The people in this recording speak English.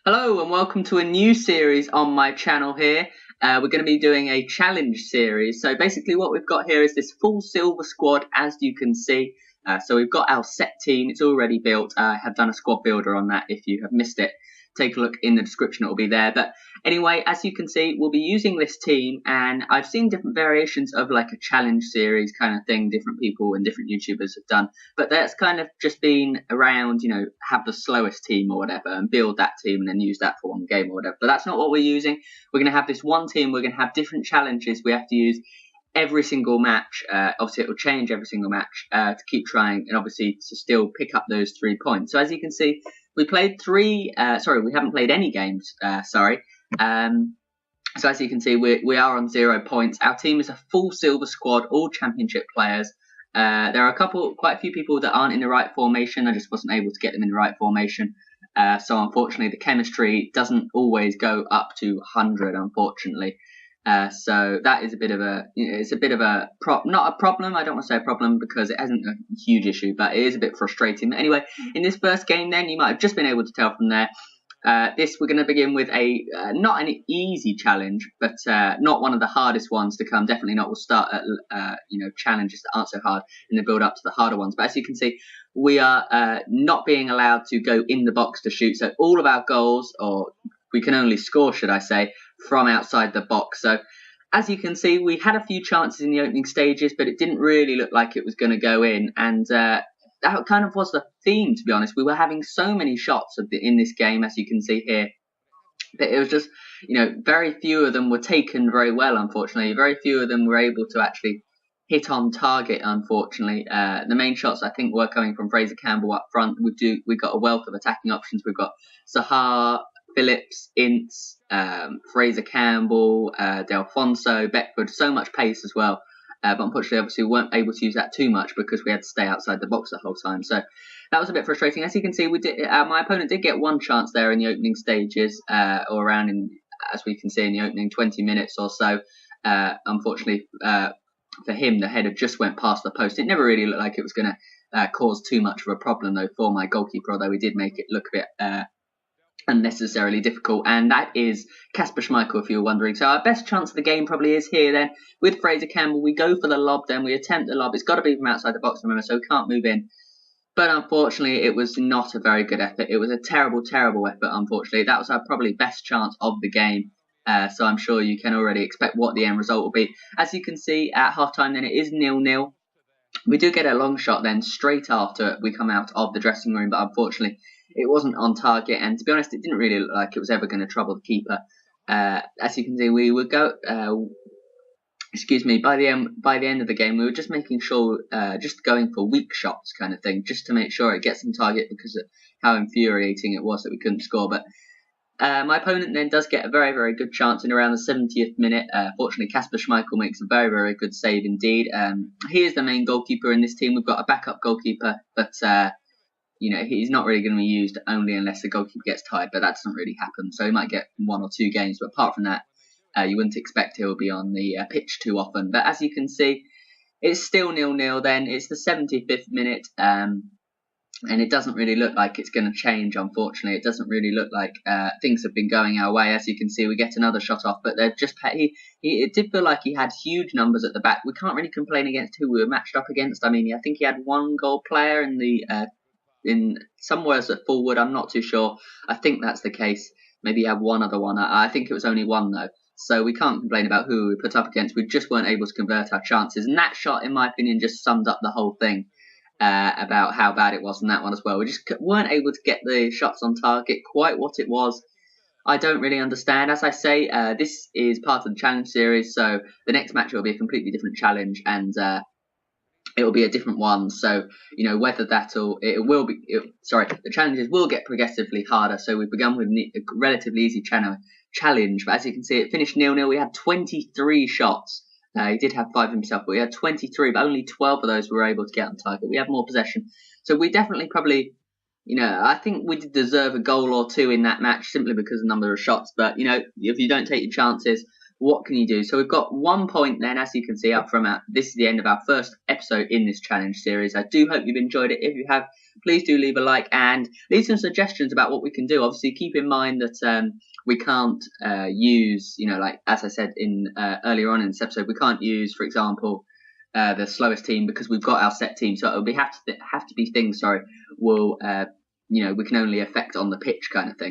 Hello and welcome to a new series on my channel here. We're going to be doing a challenge series. So basically what we've got here is this full silver squad, as you can see. So we've got our set team. It's already built. I have done a squad builder on that. If you have missed it, take a look in the description. It will be there. But anyway, as you can see, we'll be using this team, and I've seen different variations of like a challenge series kind of thing different people and different YouTubers have done. But that's kind of just been around, have the slowest team or whatever and build that team and then use that for one game or whatever. But that's not what we're using. We're going to have this one team. We're going to have different challenges we have to use every single match. Obviously, it will change every single match to keep trying and obviously to still pick up those 3 points. So as you can see, we played we haven't played any games, so as you can see, we are on 0 points. Our team is a full silver squad, all championship players. There are quite a few people that aren't in the right formation. I just wasn't able to get them in the right formation. So unfortunately, the chemistry doesn't always go up to 100, unfortunately. So that is a bit of a, not a problem. I don't want to say a problem because it hasn't a huge issue, but it is a bit frustrating. But anyway, in this first game, then you might have just been able to tell from there. We're going to begin with a not an easy challenge, but not one of the hardest ones to come. Definitely not. We'll start at challenges that aren't so hard and then build up to the harder ones. But as you can see, we are not being allowed to go in the box to shoot. So all of our goals, or we can only score, should I say, from outside the box. So as you can see, we had a few chances in the opening stages, but it didn't really look like it was going to go in. And that kind of was the theme, to be honest. We were having so many shots in this game, as you can see here, that it was just, very few of them were taken very well, unfortunately. Very few of them were able to actually hit on target, unfortunately. The main shots, I think, were coming from Fraser Campbell up front. We've got a wealth of attacking options. We've got Sahar, Phillips, Ince, Fraser Campbell, Delfonso, Beckford, so much pace as well. But unfortunately, obviously, we weren't able to use that too much because we had to stay outside the box the whole time. So that was a bit frustrating. As you can see, my opponent did get one chance there in the opening stages, or around as we can see, in the opening 20 minutes or so. Unfortunately, for him, the header just went past the post. It never really looked like it was going to cause too much of a problem, though, for my goalkeeper, although he did make it look a bit unnecessarily difficult, and that is Kasper Schmeichel, if you were wondering. So our best chance of the game probably is here then with Fraser Campbell. We go for the lob, then we attempt the lob. It's got to be from outside the box, remember, so we can't move in. But unfortunately, it was not a very good effort. It was a terrible, terrible effort, unfortunately. That was our probably best chance of the game. So I'm sure you can already expect what the end result will be. As you can see, at half-time then it is 0-0. We do get a long shot then straight after we come out of the dressing room, but unfortunately it wasn't on target, and to be honest, it didn't really look like it was ever going to trouble the keeper. As you can see, we would go. By the end of the game, we were just making sure, just going for weak shots kind of thing, just to make sure it gets on target because of how infuriating it was that we couldn't score. But my opponent then does get a very, very good chance in around the 70th minute. Fortunately, Kasper Schmeichel makes a very, very good save indeed. He is the main goalkeeper in this team. We've got a backup goalkeeper, but he's not really going to be used only unless the goalkeeper gets tired, but that doesn't really happen. So he might get 1 or 2 games, but apart from that, you wouldn't expect he'll be on the pitch too often. But as you can see, it's still 0-0 then. It's the 75th minute, and it doesn't really look like it's going to change, unfortunately. It doesn't really look like things have been going our way. As you can see, we get another shot off, but they're just it did feel like he had huge numbers at the back. We can't really complain against who we were matched up against. I mean, I think he had 1 goal player in somewhere as a forward. I'm not too sure. I think that's the case. Maybe he had 1 other one. I think it was only 1 though. So we can't complain about who we put up against. We just weren't able to convert our chances. And that shot, in my opinion, just summed up the whole thing about how bad it was in that one as well. We just weren't able to get the shots on target quite what it was. I don't really understand. As I say, this is part of the challenge series. So the next match will be a completely different challenge. And it will be a different one, so whether the challenges will get progressively harder. So we've begun with a relatively easy challenge, but as you can see, it finished 0-0. We had 23 shots. He did have 5 himself, but we had 23, but only 12 of those were able to get on target. We have more possession, so we definitely probably, I think we did deserve a goal or 2 in that match simply because of the number of shots. But if you don't take your chances, what can you do? So we've got 1 point then, as you can see up from this is the end of our first episode in this challenge series. I do hope you've enjoyed it. If you have, please do leave a like and leave some suggestions about what we can do. Obviously, keep in mind that we can't use, like as I said in earlier on in this episode, we can't use, for example, the slowest team because we've got our set team. So it'll have to be things. We can only affect on the pitch kind of thing.